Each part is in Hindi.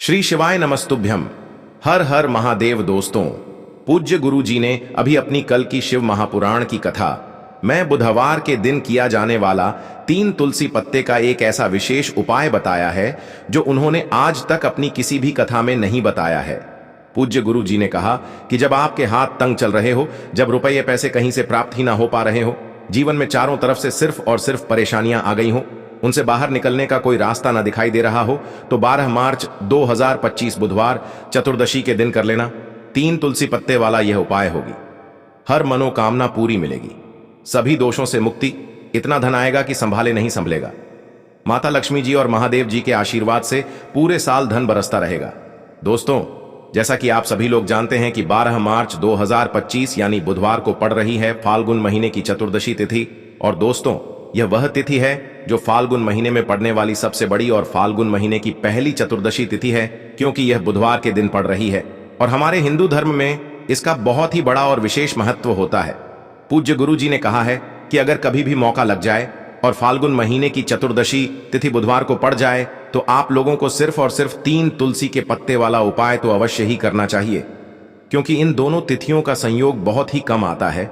श्री शिवाय नमस्तुभ्यम। हर हर महादेव। दोस्तों, पूज्य गुरु जी ने अभी अपनी कल की शिव महापुराण की कथा मैं बुधवार के दिन किया जाने वाला 3 तुलसी पत्ते का एक ऐसा विशेष उपाय बताया है जो उन्होंने आज तक अपनी किसी भी कथा में नहीं बताया है। पूज्य गुरु जी ने कहा कि जब आपके हाथ तंग चल रहे हो, जब रुपये पैसे कहीं से प्राप्त ही ना हो पा रहे हो, जीवन में चारों तरफ से सिर्फ और सिर्फ परेशानियां आ गई हो, उनसे बाहर निकलने का कोई रास्ता ना दिखाई दे रहा हो, तो 12 मार्च 2025 बुधवार चतुर्दशी के दिन कर लेना। 3 तुलसी पत्ते वाला यह उपाय होगी। हर मनोकामना पूरी मिलेगी, सभी दोषों से मुक्ति, इतना धन आएगा कि संभाले नहीं संभलेगा। माता लक्ष्मी जी और महादेव जी के आशीर्वाद से पूरे साल धन बरसता रहेगा। दोस्तों, जैसा कि आप सभी लोग जानते हैं कि 12 मार्च 2025 यानी बुधवार को पड़ रही है फाल्गुन महीने की चतुर्दशी तिथि। और दोस्तों, यह वह तिथि है जो फाल्गुन महीने में पड़ने वाली सबसे बड़ी और फाल्गुन महीने की पहली चतुर्दशी तिथि है, क्योंकि यह बुधवार के दिन पड़ रही है। और हमारे हिंदू धर्म में इसका बहुत ही बड़ा और विशेष महत्व होता है। पूज्य गुरु जी ने कहा है कि अगर कभी भी मौका लग जाए और फाल्गुन महीने की चतुर्दशी तिथि बुधवार को पड़ जाए, तो आप लोगों को सिर्फ और सिर्फ 3 तुलसी के पत्ते वाला उपाय तो अवश्य ही करना चाहिए, क्योंकि इन दोनों तिथियों का संयोग बहुत ही कम आता है।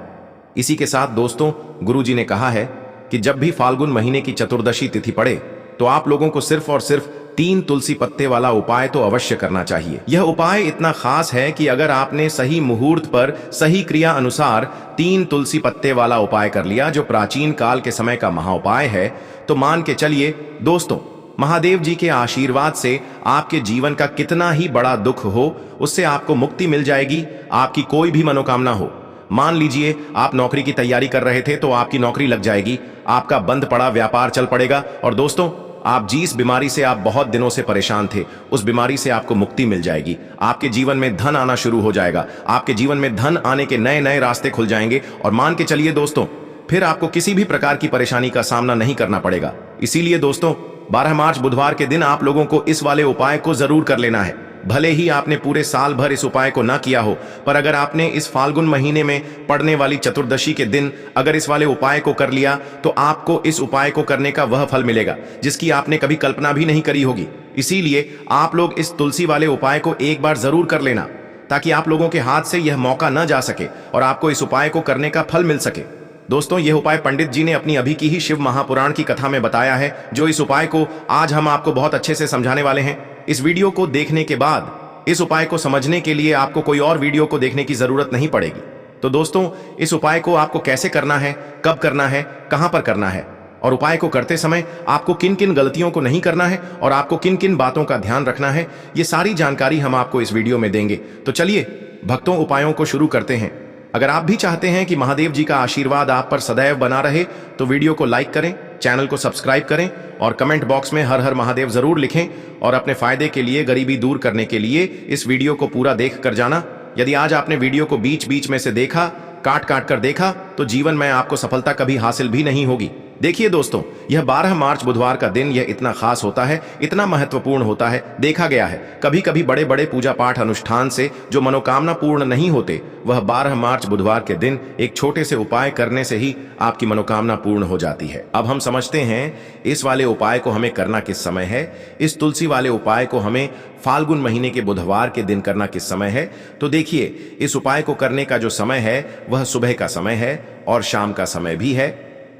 इसी के साथ दोस्तों, गुरु जी ने कहा है कि जब भी फाल्गुन महीने की चतुर्दशी तिथि पड़े, तो आप लोगों को सिर्फ और सिर्फ 3 तुलसी पत्ते वाला उपाय तो अवश्य करना चाहिए। यह उपाय इतना खास है कि अगर आपने सही मुहूर्त पर सही क्रिया अनुसार 3 तुलसी पत्ते वाला उपाय कर लिया, जो प्राचीन काल के समय का महाउपाय है, तो मान के चलिए दोस्तों, महादेव जी के आशीर्वाद से आपके जीवन का कितना ही बड़ा दुख हो, उससे आपको मुक्ति मिल जाएगी। आपकी कोई भी मनोकामना हो, मान लीजिए आप नौकरी की तैयारी कर रहे थे तो आपकी नौकरी लग जाएगी, आपका बंद पड़ा व्यापार चल पड़ेगा। और दोस्तों, आप जिस बीमारी से आप बहुत दिनों से परेशान थे, उस बीमारी से आपको मुक्ति मिल जाएगी। आपके जीवन में धन आना शुरू हो जाएगा, आपके जीवन में धन आने के नए नए रास्ते खुल जाएंगे। और मान के चलिए दोस्तों, फिर आपको किसी भी प्रकार की परेशानी का सामना नहीं करना पड़ेगा। इसीलिए दोस्तों, 12 मार्च बुधवार के दिन आप लोगों को इस वाले उपाय को जरूर कर लेना है। भले ही आपने पूरे साल भर इस उपाय को ना किया हो, पर अगर आपने इस फाल्गुन महीने में पड़ने वाली चतुर्दशी के दिन अगर इस वाले उपाय को कर लिया, तो आपको इस उपाय को करने का वह फल मिलेगा जिसकी आपने कभी कल्पना भी नहीं करी होगी। इसीलिए आप लोग इस तुलसी वाले उपाय को एक बार जरूर कर लेना, ताकि आप लोगों के हाथ से यह मौका न जा सके और आपको इस उपाय को करने का फल मिल सके। दोस्तों, यह उपाय पंडित जी ने अपनी अभी की ही शिव महापुराण की कथा में बताया है, जो इस उपाय को आज हम आपको बहुत अच्छे से समझाने वाले हैं। इस वीडियो को देखने के बाद इस उपाय को समझने के लिए आपको कोई और वीडियो को देखने की जरूरत नहीं पड़ेगी। तो दोस्तों, इस उपाय को आपको कैसे करना है, कब करना है, कहां पर करना है, और उपाय को करते समय आपको किन किन गलतियों को नहीं करना है और आपको किन किन बातों का ध्यान रखना है, ये सारी जानकारी हम आपको इस वीडियो में देंगे। तो चलिए भक्तों, उपायों को शुरू करते हैं। अगर आप भी चाहते हैं कि महादेव जी का आशीर्वाद आप पर सदैव बना रहे, तो वीडियो को लाइक करें, चैनल को सब्सक्राइब करें और कमेंट बॉक्स में हर हर महादेव जरूर लिखें। और अपने फायदे के लिए, गरीबी दूर करने के लिए इस वीडियो को पूरा देख कर जाना। यदि आज आपने वीडियो को बीच बीच में से देखा, काट काट कर देखा, तो जीवन में आपको सफलता कभी हासिल भी नहीं होगी। देखिए दोस्तों, यह 12 मार्च बुधवार का दिन यह इतना खास होता है, इतना महत्वपूर्ण होता है। देखा गया है कभी कभी बड़े बड़े पूजा पाठ अनुष्ठान से जो मनोकामना पूर्ण नहीं होते, वह 12 मार्च बुधवार के दिन एक छोटे से उपाय करने से ही आपकी मनोकामना पूर्ण हो जाती है। अब हम समझते हैं इस वाले उपाय को हमें करना किस समय है। इस तुलसी वाले उपाय को हमें फाल्गुन महीने के बुधवार के दिन करना किस समय है। तो देखिए, इस उपाय को करने का जो समय है वह सुबह का समय है और शाम का समय भी है।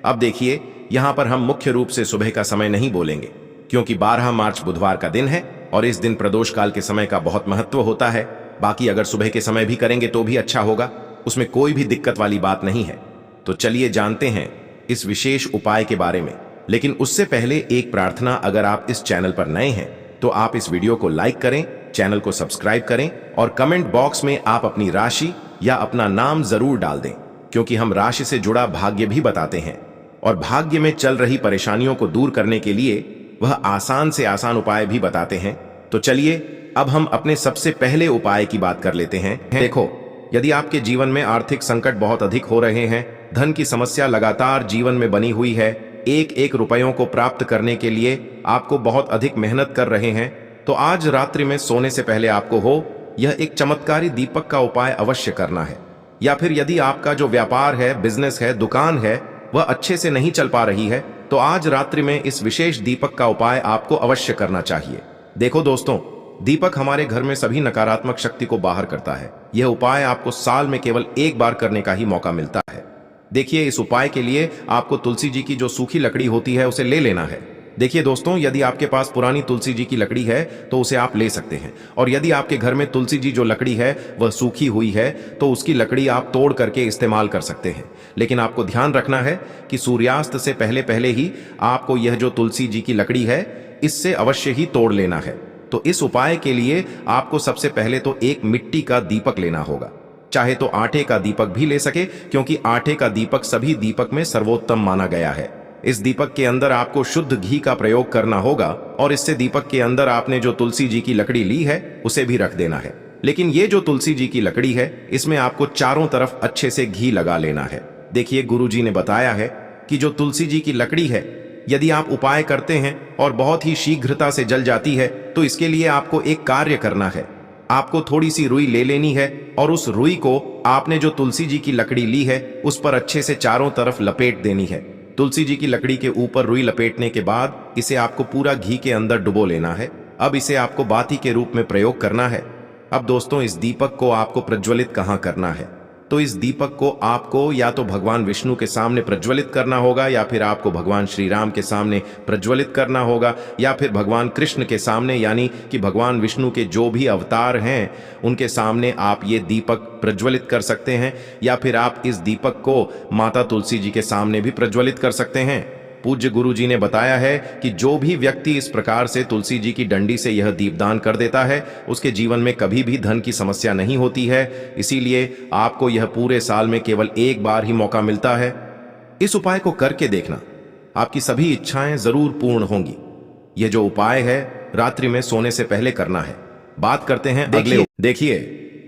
अब देखिए, यहां पर हम मुख्य रूप से सुबह का समय नहीं बोलेंगे, क्योंकि 12 मार्च बुधवार का दिन है और इस दिन प्रदोष काल के समय का बहुत महत्व होता है। बाकी अगर सुबह के समय भी करेंगे तो भी अच्छा होगा, उसमें कोई भी दिक्कत वाली बात नहीं है। तो चलिए जानते हैं इस विशेष उपाय के बारे में। लेकिन उससे पहले एक प्रार्थना, अगर आप इस चैनल पर नए हैं तो आप इस वीडियो को लाइक करें, चैनल को सब्सक्राइब करें और कमेंट बॉक्स में आप अपनी राशि या अपना नाम जरूर डाल दें, क्योंकि हम राशि से जुड़ा भाग्य भी बताते हैं और भाग्य में चल रही परेशानियों को दूर करने के लिए वह आसान से आसान उपाय भी बताते हैं। तो चलिए अब हम अपने सबसे पहले उपाय की बात कर लेते हैं। देखो, यदि आपके जीवन में आर्थिक संकट बहुत अधिक हो रहे हैं, धन की समस्या लगातार जीवन में बनी हुई है, एक एक रुपयों को प्राप्त करने के लिए आपको बहुत अधिक मेहनत कर रहे हैं, तो आज रात्रि में सोने से पहले आपको हो यह एक चमत्कारी दीपक का उपाय अवश्य करना है। या फिर यदि आपका जो व्यापार है, बिजनेस है, दुकान है, वह अच्छे से नहीं चल पा रही है, तो आज रात्रि में इस विशेष दीपक का उपाय आपको अवश्य करना चाहिए। देखो दोस्तों, दीपक हमारे घर में सभी नकारात्मक शक्ति को बाहर करता है। यह उपाय आपको साल में केवल एक बार करने का ही मौका मिलता है। देखिए, इस उपाय के लिए आपको तुलसी जी की जो सूखी लकड़ी होती है उसे ले लेना है। देखिए दोस्तों, यदि आपके पास पुरानी तुलसी जी की लकड़ी है तो उसे आप ले सकते हैं, और यदि आपके घर में तुलसी जी जो लकड़ी है वह सूखी हुई है तो उसकी लकड़ी आप तोड़ करके इस्तेमाल कर सकते हैं। लेकिन आपको ध्यान रखना है कि सूर्यास्त से पहले पहले ही आपको यह जो तुलसी जी की लकड़ी है इससे अवश्य ही तोड़ लेना है। तो इस उपाय के लिए आपको सबसे पहले तो एक मिट्टी का दीपक लेना होगा। चाहे तो आटे का दीपक भी ले सके, क्योंकि आटे का दीपक सभी दीपक में सर्वोत्तम माना गया है। इस दीपक के अंदर आपको शुद्ध घी का प्रयोग करना होगा, और इससे दीपक के अंदर आपने जो तुलसी जी की लकड़ी ली है उसे भी रख देना है। लेकिन ये जो तुलसी जी की लकड़ी है इसमें आपको चारों तरफ अच्छे से घी लगा लेना है। देखिए, गुरु जी ने बताया है कि जो तुलसी जी की लकड़ी है यदि आप उपाय करते हैं और बहुत ही शीघ्रता से जल जाती है तो इसके लिए आपको एक कार्य करना है। आपको थोड़ी सी रुई ले लेनी है और उस रुई को आपने जो तुलसी जी की लकड़ी ली है उस पर अच्छे से चारों तरफ लपेट देनी है। तुलसी जी की लकड़ी के ऊपर रुई लपेटने के बाद इसे आपको पूरा घी के अंदर डुबो लेना है। अब इसे आपको बाती के रूप में प्रयोग करना है। अब दोस्तों, इस दीपक को आपको प्रज्वलित कहाँ करना है? तो इस दीपक को आपको या तो भगवान विष्णु के सामने प्रज्वलित करना होगा, या फिर आपको भगवान श्री राम के सामने प्रज्वलित करना होगा, या फिर भगवान कृष्ण के सामने, यानी कि भगवान विष्णु के जो भी अवतार हैं उनके सामने आप ये दीपक प्रज्वलित कर सकते हैं, या फिर आप इस दीपक को माता तुलसी जी के सामने भी प्रज्वलित कर सकते हैं। पूज्य गुरु जी ने बताया है कि जो भी व्यक्ति इस प्रकार से तुलसी जी की डंडी से यह दीपदान कर देता है उसके जीवन में कभी भी धन की समस्या नहीं होती है। इसीलिए आपको यह पूरे साल में केवल एक बार ही मौका मिलता है। इस उपाय को करके देखना, आपकी सभी इच्छाएं जरूर पूर्ण होंगी। यह जो उपाय है रात्रि में सोने से पहले करना है। बात करते हैं अगले। देखिए,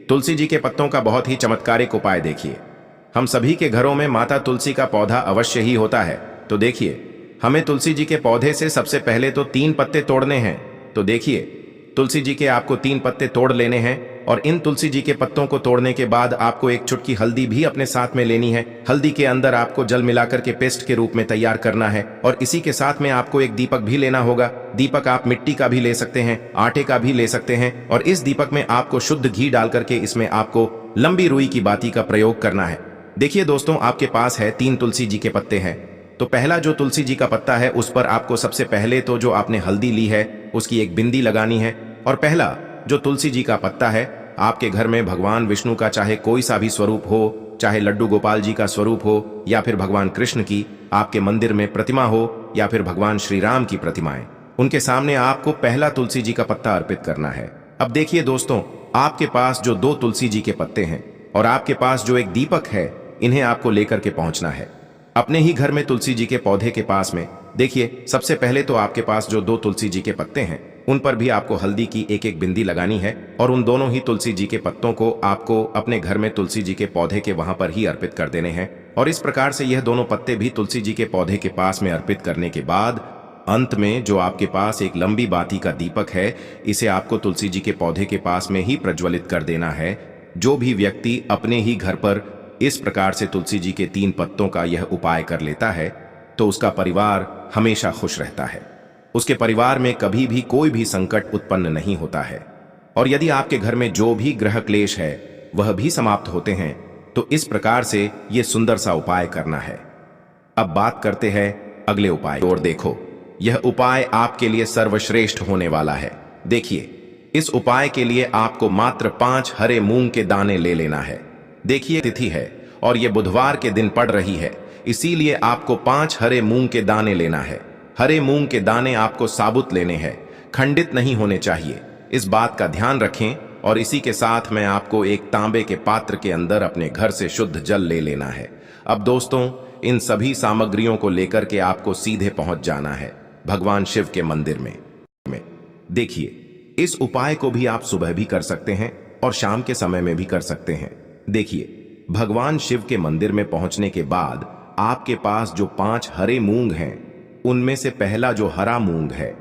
तुलसी जी के पत्तों का बहुत ही चमत्कारिक उपाय देखिए। हम सभी के घरों में माता तुलसी का पौधा अवश्य ही होता है। तो देखिए, हमें तुलसी जी के पौधे से सबसे पहले तो 3 पत्ते तोड़ने हैं। तो देखिए, तुलसी जी के आपको 3 पत्ते तोड़ लेने हैं, और इन तुलसी जी के पत्तों को तोड़ने के बाद आपको एक चुटकी हल्दी भी अपने साथ में लेनी है। हल्दी के अंदर आपको जल मिलाकर के पेस्ट के रूप में तैयार करना है, और इसी के साथ में आपको एक दीपक भी लेना होगा। दीपक आप मिट्टी का भी ले सकते हैं, आटे का भी ले सकते हैं, और इस दीपक में आपको शुद्ध घी डाल करके इसमें आपको लंबी रुई की बाती का प्रयोग करना है। देखिए दोस्तों, आपके पास है 3 तुलसी जी के पत्ते हैं। तो पहला जो तुलसी जी का पत्ता है उस पर आपको सबसे पहले तो जो आपने हल्दी ली है उसकी एक बिंदी लगानी है, और पहला जो तुलसी जी का पत्ता है आपके घर में भगवान विष्णु का चाहे कोई सा भी स्वरूप हो, चाहे लड्डू गोपाल जी का स्वरूप हो, या फिर भगवान कृष्ण की आपके मंदिर में प्रतिमा हो, या फिर भगवान श्री राम की प्रतिमाएं, उनके सामने आपको पहला तुलसी जी का पत्ता अर्पित करना है। अब देखिए दोस्तों, आपके पास जो 2 तुलसी जी के पत्ते हैं और आपके पास जो एक दीपक है, इन्हें आपको लेकर के पहुंचना है अपने ही घर में तुलसी जी के पौधे के पास में। देखिए, सबसे पहले तो आपके पास जो 2 तुलसी जी के पत्ते हैं उन पर भी आपको हल्दी की एक एक बिंदी लगानी है, और उन दोनों ही तुलसी जी के पत्तों को आपको अपने घर में तुलसी जी के पौधे के वहां पर ही अर्पित कर देने हैं। और इस प्रकार से यह दोनों पत्ते भी तुलसी जी के पौधे के पास में अर्पित करने के बाद अंत में जो आपके पास एक लंबी बाती का दीपक है, इसे आपको तुलसी जी के पौधे के पास में ही प्रज्वलित कर देना है। जो भी व्यक्ति अपने ही घर पर इस प्रकार से तुलसी जी के 3 पत्तों का यह उपाय कर लेता है तो उसका परिवार हमेशा खुश रहता है। उसके परिवार में कभी भी कोई भी संकट उत्पन्न नहीं होता है, और यदि आपके घर में जो भी ग्रह क्लेश है वह भी समाप्त होते हैं। तो इस प्रकार से यह सुंदर सा उपाय करना है। अब बात करते हैं अगले उपाय और। देखो, यह उपाय आपके लिए सर्वश्रेष्ठ होने वाला है। देखिए, इस उपाय के लिए आपको मात्र 5 हरे मूंग के दाने ले लेना है। देखिए, तिथि है और यह बुधवार के दिन पड़ रही है, इसीलिए आपको 5 हरे मूंग के दाने लेना है। हरे मूंग के दाने आपको साबुत लेने हैं, खंडित नहीं होने चाहिए। इस बात का ध्यान रखें। और इसी के साथ में आपको एक तांबे के पात्र के अंदर अपने घर से शुद्ध जल ले लेना है। अब दोस्तों, इन सभी सामग्रियों को लेकर के आपको सीधे पहुंच जाना है भगवान शिव के मंदिर में। देखिए, इस उपाय को भी आप सुबह भी कर सकते हैं और शाम के समय में भी कर सकते हैं। देखिए, भगवान शिव के मंदिर में पहुंचने के बाद आपके पास जो 5 हरे मूंग हैं, उनमें से पहला जो हरा मूंग है,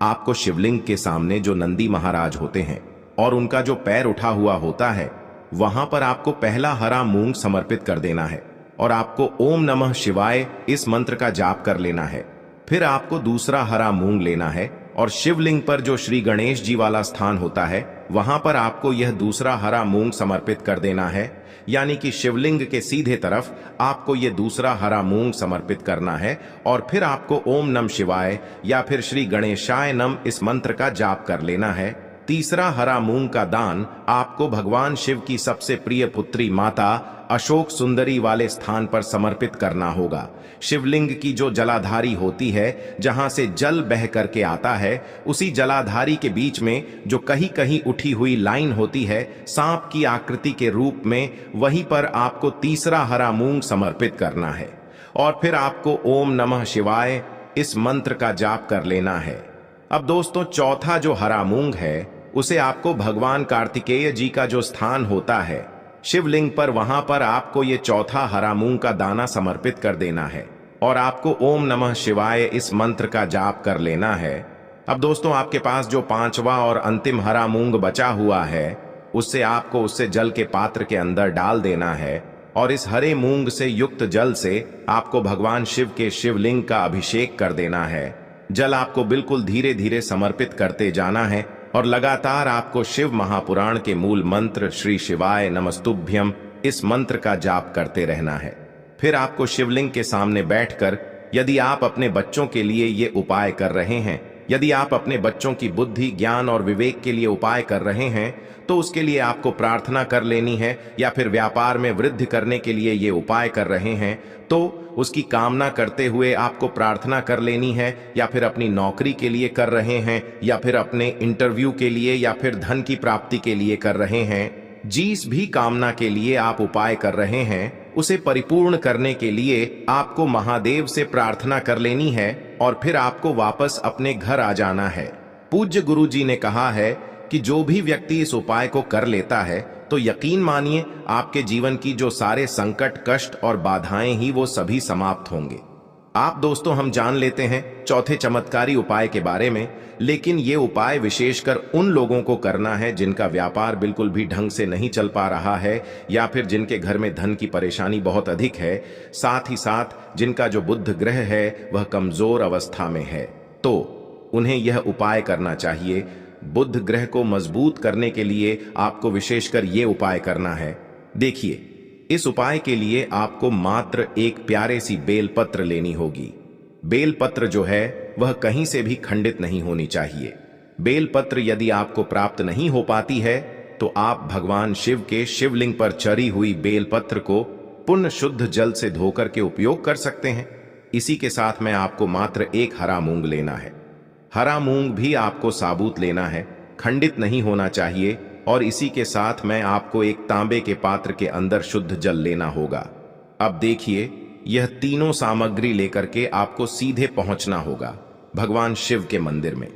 आपको शिवलिंग के सामने जो नंदी महाराज होते हैं और उनका जो पैर उठा हुआ होता है, वहां पर आपको पहला हरा मूंग समर्पित कर देना है, और आपको ओम नमः शिवाय इस मंत्र का जाप कर लेना है। फिर आपको दूसरा हरा मूंग लेना है और शिवलिंग पर जो श्री गणेश जी वाला स्थान होता है वहां पर आपको यह दूसरा हरा मूंग समर्पित कर देना है। यानी कि शिवलिंग के सीधे तरफ आपको यह दूसरा हरा मूंग समर्पित करना है और फिर आपको ओम नमः शिवाय या फिर श्री गणेशाय नमः इस मंत्र का जाप कर लेना है। तीसरा हरा मूंग का दान आपको भगवान शिव की सबसे प्रिय पुत्री माता अशोक सुंदरी वाले स्थान पर समर्पित करना होगा। शिवलिंग की जो जलाधारी होती है, जहां से जल बह करके आता है, उसी जलाधारी के बीच में जो कहीं कहीं उठी हुई लाइन होती है सांप की आकृति के रूप में, वहीं पर आपको तीसरा हरा मूंग समर्पित करना है और फिर आपको ओम नमः शिवाय इस मंत्र का जाप कर लेना है। अब दोस्तों, चौथा जो हरा मूंग है उसे आपको भगवान कार्तिकेय जी का जो स्थान होता है शिवलिंग पर, वहां पर आपको ये चौथा हरा मूंग का दाना समर्पित कर देना है और आपको ओम नमः शिवाय इस मंत्र का जाप कर लेना है। अब दोस्तों, आपके पास जो पांचवा और अंतिम हरा मूंग बचा हुआ है उससे आपको उससे जल के पात्र के अंदर डाल देना है और इस हरे मूंग से युक्त जल से आपको भगवान शिव के शिवलिंग का अभिषेक कर देना है। जल आपको बिल्कुल धीरे धीरे समर्पित करते जाना है और लगातार आपको शिव महापुराण के मूल मंत्र श्री शिवाय नमस्तुभ्यम इस मंत्र का जाप करते रहना है। फिर आपको शिवलिंग के सामने बैठकर, यदि आप अपने बच्चों के लिए ये उपाय कर रहे हैं, यदि आप अपने बच्चों की बुद्धि, ज्ञान और विवेक के लिए उपाय कर रहे हैं, तो उसके लिए आपको प्रार्थना कर लेनी है, या फिर व्यापार में वृद्धि करने के लिए ये उपाय कर रहे हैं तो उसकी कामना करते हुए आपको प्रार्थना कर लेनी है, या फिर अपनी नौकरी के लिए कर रहे हैं, या फिर अपने इंटरव्यू के लिए, या फिर धन की प्राप्ति के लिए कर रहे हैं। जिस भी कामना के लिए आप उपाय कर रहे हैं उसे परिपूर्ण करने के लिए आपको महादेव से प्रार्थना कर लेनी है और फिर आपको वापस अपने घर आ जाना है। पूज्य गुरु जी ने कहा है कि जो भी व्यक्ति इस उपाय को कर लेता है तो यकीन मानिए आपके जीवन की जो सारे संकट, कष्ट और बाधाएं ही वो सभी समाप्त होंगे। आप दोस्तों, हम जान लेते हैं चौथे चमत्कारी उपाय के बारे में, लेकिन ये उपाय विशेषकर उन लोगों को करना है जिनका व्यापार बिल्कुल भी ढंग से नहीं चल पा रहा है, या फिर जिनके घर में धन की परेशानी बहुत अधिक है, साथ ही साथ जिनका जो बुध ग्रह है वह कमजोर अवस्था में है, तो उन्हें यह उपाय करना चाहिए। बुध ग्रह को मजबूत करने के लिए आपको विशेषकर ये उपाय करना है। देखिए, इस उपाय के लिए आपको मात्र एक प्यारे सी बेलपत्र लेनी होगी। बेलपत्र जो है वह कहीं से भी खंडित नहीं होनी चाहिए। बेलपत्र यदि आपको प्राप्त नहीं हो पाती है तो आप भगवान शिव के शिवलिंग पर चढ़ी हुई बेलपत्र को पुण्य शुद्ध जल से धोकर के उपयोग कर सकते हैं। इसी के साथ में आपको मात्र एक हरा मूंग लेना है। हरा मूंग भी आपको साबुत लेना है, खंडित नहीं होना चाहिए, और इसी के साथ में आपको एक तांबे के पात्र के अंदर शुद्ध जल लेना होगा। अब देखिए, यह तीनों सामग्री लेकर के आपको सीधे पहुंचना होगा भगवान शिव के मंदिर में।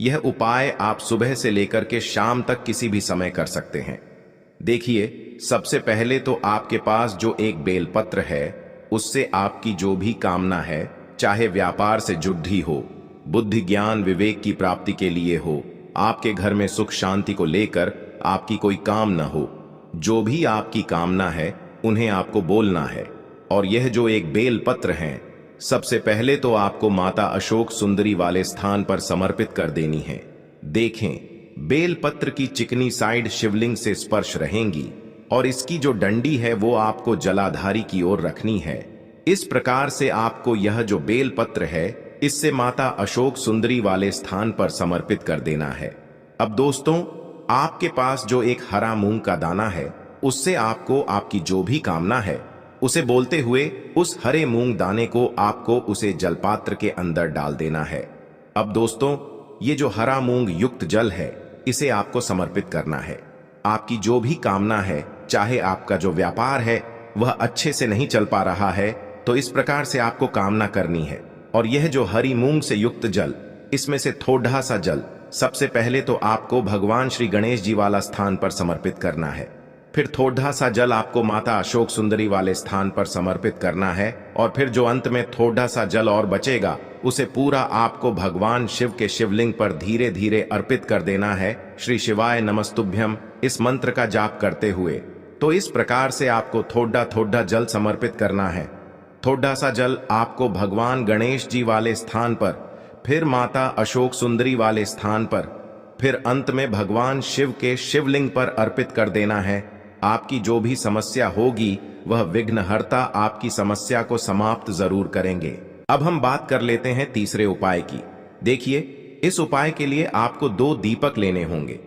यह उपाय आप सुबह से लेकर के शाम तक किसी भी समय कर सकते हैं। देखिए, सबसे पहले तो आपके पास जो एक बेलपत्र है उससे आपकी जो भी कामना है, चाहे व्यापार से जुड़ी हो, बुद्धि ज्ञान विवेक की प्राप्ति के लिए हो, आपके घर में सुख शांति को लेकर आपकी कोई काम न हो, जो भी आपकी कामना है उन्हें आपको बोलना है। और यह जो एक बेल पत्र है, सबसे पहले तो आपको माता अशोक सुंदरी वाले स्थान पर समर्पित कर देनी है। देखें, बेल पत्र की चिकनी साइड शिवलिंग से स्पर्श रहेंगी और इसकी जो डंडी है वो आपको जलाधारी की ओर रखनी है। इस प्रकार से आपको यह जो बेल पत्र है इससे माता अशोक सुंदरी वाले स्थान पर समर्पित कर देना है। अब दोस्तों, आपके पास जो एक हरा मूंग का दाना है उससे आपको आपकी जो भी कामना है उसे बोलते हुए उस हरे मूंग दाने को आपको उसे जलपात्र के अंदर डाल देना है। अब दोस्तों, ये जो हरा मूंग युक्त जल है इसे आपको समर्पित करना है। आपकी जो भी कामना है, चाहे आपका जो व्यापार है वह अच्छे से नहीं चल पा रहा है, तो इस प्रकार से आपको कामना करनी है। और यह जो हरी मूंग से युक्त जल, इसमें से थोड़ा सा जल सबसे पहले तो आपको भगवान श्री गणेश जी वाला स्थान पर समर्पित करना है। फिर थोड़ा सा जल आपको माता अशोक सुंदरी वाले स्थान पर समर्पित करना है, और फिर जो अंत में थोड़ा सा जल और बचेगा उसे पूरा आपको भगवान शिव के शिवलिंग पर धीरे धीरे अर्पित कर देना है, श्री शिवाय नमस्तुभ्यम इस मंत्र का जाप करते हुए। तो इस प्रकार से आपको थोड़ा थोड़ा जल समर्पित करना है। थोड़ा सा जल आपको भगवान गणेश जी वाले स्थान पर फिर माता अशोक सुंदरी वाले स्थान पर, फिर अंत में भगवान शिव के शिवलिंग पर अर्पित कर देना है। आपकी जो भी समस्या होगी वह विघ्नहर्ता आपकी समस्या को समाप्त जरूर करेंगे। अब हम बात कर लेते हैं तीसरे उपाय की। देखिए, इस उपाय के लिए आपको 2 दीपक लेने होंगे।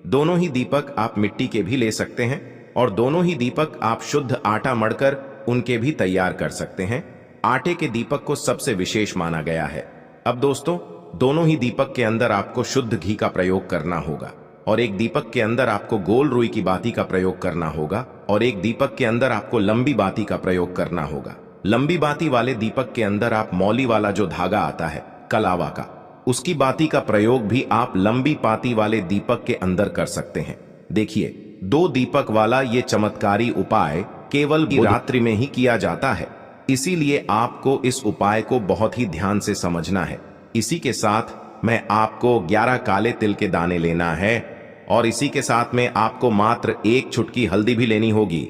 दोनों ही दीपक आप मिट्टी के भी ले सकते हैं और दोनों ही दीपक आप शुद्ध आटा मढ़कर उनके भी तैयार कर सकते हैं। आटे के दीपक को सबसे विशेष माना गया है। अब दोस्तों, दोनों ही दीपक के अंदर आपको शुद्ध घी का प्रयोग करना होगा और एक दीपक के अंदर आपको गोल रुई की बाती का प्रयोग करना होगा और एक दीपक के अंदर आपको लंबी बाती का प्रयोग करना होगा। लंबी बाती वाले दीपक के अंदर आप मौली वाला जो धागा आता है कलावा का, उसकी बाती का प्रयोग भी आप लंबी बाती वाले दीपक के अंदर कर सकते हैं। देखिए, 2 दीपक वाला ये चमत्कारी उपाय केवल रात्रि में ही किया जाता है, इसीलिए आपको इस उपाय को बहुत ही ध्यान से समझना है। इसी के साथ मैं आपको 11 काले तिल के दाने लेना है और इसी के साथ में आपको मात्र 1 चुटकी हल्दी भी लेनी होगी।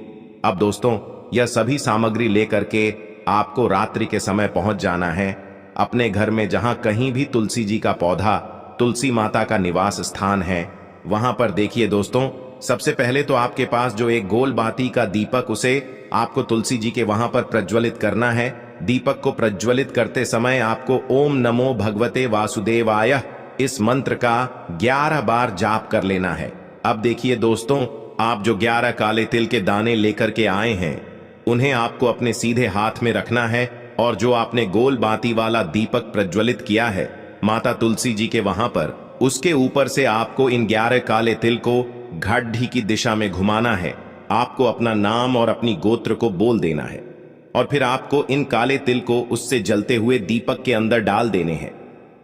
अब दोस्तों, यह सभी सामग्री लेकर के आपको रात्रि के समय पहुंच जाना है अपने घर में, जहां कहीं भी तुलसी जी का पौधा, तुलसी माता का निवास स्थान है, वहां पर। देखिए दोस्तों, सबसे पहले तो आपके पास जो एक गोल बाती का दीपक, उसे आपको तुलसी जी के वहां पर प्रज्वलित करना है। दीपक को प्रज्वलित करते समय आपको ओम नमो भगवते वासुदेवाय इस मंत्र का 11 बार जाप कर लेना है। अब देखिए दोस्तों, आप जो 11 काले तिल के दाने लेकर के आए हैं, उन्हें आपको अपने सीधे हाथ में रखना है और जो आपने गोल बाती वाला दीपक प्रज्वलित किया है माता तुलसी जी के वहां पर, उसके ऊपर से आपको इन 11 काले तिल को घाटी की दिशा में घुमाना है। आपको अपना नाम और अपनी गोत्र को बोल देना है और फिर आपको इन काले तिल को उससे जलते हुए दीपक के अंदर डाल देने हैं।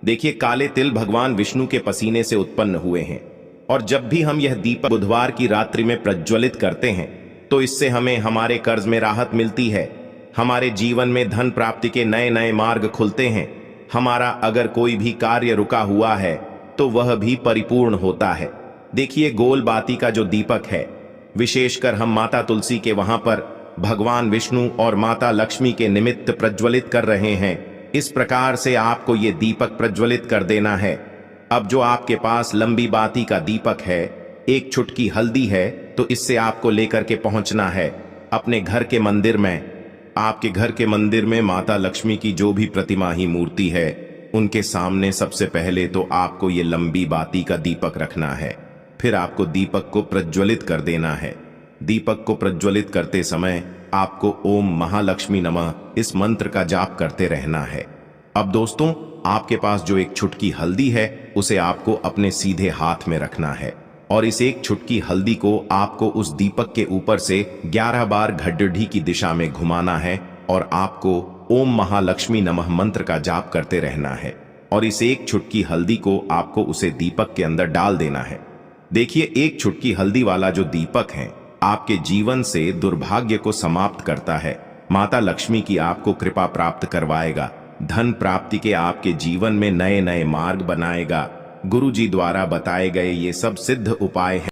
देखिए, काले तिल भगवान विष्णु के पसीने से उत्पन्न हुए हैं और जब भी हम यह दीपक बुधवार की रात्रि में प्रज्वलित करते हैं तो इससे हमें हमारे कर्ज में राहत मिलती है, हमारे जीवन में धन प्राप्ति के नए नए मार्ग खुलते हैं, हमारा अगर कोई भी कार्य रुका हुआ है तो वह भी परिपूर्ण होता है। देखिए, गोल बाती का जो दीपक है, विशेषकर हम माता तुलसी के वहां पर भगवान विष्णु और माता लक्ष्मी के निमित्त प्रज्वलित कर रहे हैं। इस प्रकार से आपको ये दीपक प्रज्वलित कर देना है। अब जो आपके पास लंबी बाती का दीपक है, 1 चुटकी हल्दी है, तो इससे आपको लेकर के पहुंचना है अपने घर के मंदिर में। आपके घर के मंदिर में माता लक्ष्मी की जो भी प्रतिमा ही मूर्ति है, उनके सामने सबसे पहले तो आपको ये लंबी बाती का दीपक रखना है। फिर आपको दीपक को प्रज्वलित कर देना है। दीपक को प्रज्वलित करते समय आपको ओम महालक्ष्मी नमः इस मंत्र का जाप करते रहना है। अब दोस्तों, आपके पास जो 1 चुटकी हल्दी है, उसे आपको अपने सीधे हाथ में रखना है और इस 1 चुटकी हल्दी को आपको उस दीपक के ऊपर से 11 बार घड्डी की दिशा में घुमाना है और आपको ओम महालक्ष्मी नमः मंत्र का जाप करते रहना है और इस 1 चुटकी हल्दी को आपको उसे दीपक के अंदर डाल देना है। देखिए, 1 चुटकी हल्दी वाला जो दीपक है आपके जीवन से दुर्भाग्य को समाप्त करता है, माता लक्ष्मी की आपको कृपा प्राप्त करवाएगा, धन प्राप्ति के आपके जीवन में नए नए मार्ग बनाएगा। गुरु जी द्वारा बताए गए ये सब सिद्ध उपाय हैं।